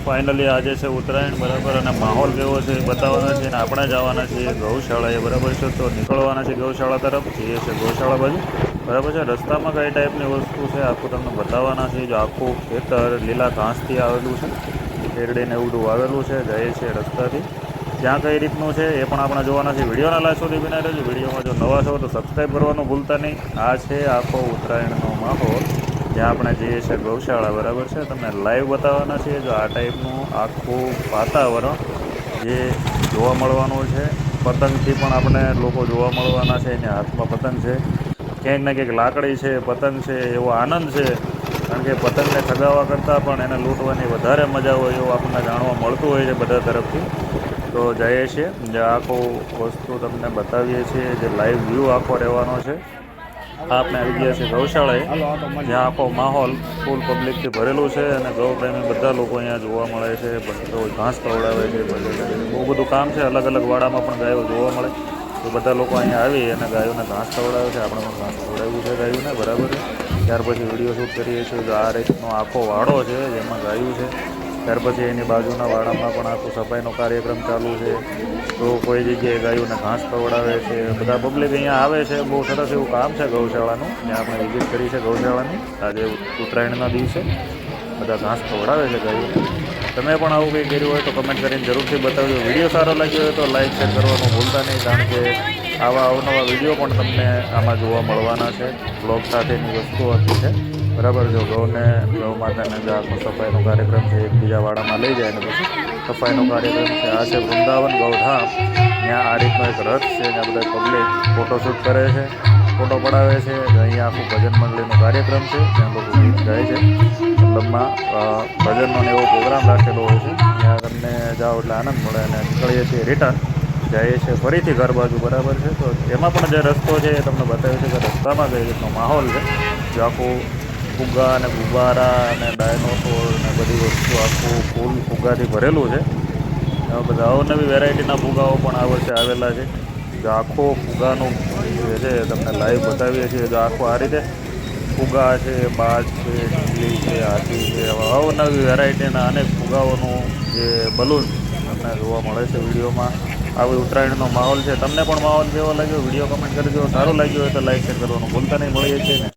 Finally આજે છે ઉત્તરાયણ બરાબર, અને માહોલ કેવો છે એ બતાવવાના છે. અને આપણે જવાના છીએ ગૌશાળાએ બરાબર છે, તો નીકળવાના છે ગૌશાળા તરફ. એ છે ગૌશાળા બાજુ બરાબર છે. રસ્તામાં કઈ ટાઈપની વસ્તુ છે આખું તમને બતાવવાના છે. જો આખું ખેતર લીલા ઘાસથી આવેલું છે, શેરડીને એવું બધું વાવેલું છે. જાય છે રસ્તાથી ત્યાં કઈ રીતનું છે એ પણ આપણે જોવાના છે. વિડીયોના લાસ્ટ સુધી બિના રહેજો. વિડીયોમાં જો નવા છો તો સબસ્ક્રાઈબ કરવાનું ભૂલતા નહીં. આ છે આખો ઉત્તરાયણનો માહોલ જ્યાં આપણે જઈએ છીએ ગૌશાળા બરાબર છે. તમને લાઈવ બતાવવાના છીએ. જો આ ટાઈપનું આખું વાતાવરણ જે જોવા મળવાનું છે. પતંગથી પણ આપણે લોકો જોવા મળવાના છે. એની હાથમાં પતંગ છે, ક્યાંક ને ક્યાંક લાકડી છે, પતંગ છે, એવો આનંદ છે. કારણ કે પતંગને ચગાવવા કરતાં પણ એને લૂંટવાની વધારે મજા હોય એવું આપણને જાણવા મળતું હોય છે બધા તરફથી. તો જઈએ છીએ જે આખું વસ્તુ તમને બતાવીએ છીએ, જે લાઈવ વ્યૂ આખો રહેવાનો છે. આપણે આવી ગયા છે ગૌશાળાએ, જ્યાં આખો માહોલ ફૂલ પબ્લિકથી ભરેલું છે. અને ગૌપ્રેમી બધા લોકો અહીંયા જોવા મળે છે. બધો ઘાસ ખવડાવે છે, બહુ બધું કામ છે. અલગ અલગ વાડામાં પણ ગાયો જોવા મળે. તો બધા લોકો અહીંયા આવી અને ગાયોને ઘાસ ખવડાવે છે. આપણે પણ ઘાસ ખવડાવ્યું છે ગાયોને બરાબર. ત્યાર પછી વિડીયો શૂટ કરીએ છીએ. તો આ રીતનો આખો વાડો છે જેમાં ગાયું છે. ત્યાર પછી એની બાજુના વાડામાં પણ આખું સફાઈનો કાર્યક્રમ ચાલુ છે. તો કોઈ જગ્યાએ ગાયોને ઘાસ ખવડાવે છે. બધા પબ્લિક અહીંયા આવે છે. બહુ સરસ એવું કામ છે ગૌશાળાનું. ત્યાં આપણે વિઝિટ કરી છે ગૌશાળાની. આજે ઉત્તરાયણના દિવસે બધા ઘાસ ખવડાવે છે ગાયોને. તમે પણ આવું કંઈ કર્યું હોય તો કમેન્ટ કરીને જરૂરથી બતાવજો. વિડીયો સારો લાગ્યો હોય તો લાઈક શેર કરવાનું ભૂલતા નહીં, કારણ કે આવા અવનવા વિડીયો પણ તમને આમાં જોવા મળવાના છે. બ્લોગ સાથેની વસ્તુ હતી છે બરાબર. જો ગૌ માતાને જે આખો સફાઈનો કાર્યક્રમ છે, એકબીજા વાડામાં લઈ જાય અને પછી સફાઈનો કાર્યક્રમ છે. આ છે વૃંદાવન ગૌધામ. ત્યાં આ રીતનો એક રથ છે, જ્યાં બધા પબ્લિક ફોટોશૂટ કરે છે, ફોટો પડાવે છે. અહીંયા આખું ભજન મંડળીનો કાર્યક્રમ છે, ત્યાં લોકો ગીત ગાય છે. મતલબમાં ભજનનો એવો પ્રોગ્રામ રાખેલો હોય છે. ત્યાં તમને જાઓ એટલે આનંદ મળે. અને નીકળીએ છીએ રિટર્ન, જઈએ છીએ ફરીથી ઘર બાજુ બરાબર છે. તો એમાં પણ જે રસ્તો છે એ તમને બતાવ્યું છે કે રસ્તામાં કઈ રીતનો માહોલ છે. જો આખું ફુગ્ગા અને ગુબ્બારા અને ડાયનોસોર ને બધી વસ્તુ આખું ફૂલ ફુગ્ગાથી ભરેલું છે. એમાં બધા અવનવી વેરાયટીના ફુગ્ગાઓ પણ આ વર્ષે આવેલા છે. જો આખો ફુગ્ગાનું જે છે તમને લાઈવ બતાવીએ છીએ. જો આખું આ રીતે ફુગ્ગા છે, બાજ છે, ઢીંગલી છે, હાથી છે, અવનવી વેરાયટીના અનેક ફુગ્ગાઓનું જે બલૂન તમને જોવા મળે છે વિડીયોમાં. આવી ઉત્તરાયણનો માહોલ છે. તમને પણ માહોલ કેવો લાગ્યો વિડીયો કમેન્ટ કરજો. સારું લાગ્યું હોય તો લાઈક શેર કરવાનું ભૂલતા નહીં. મળીએ છીએ ને.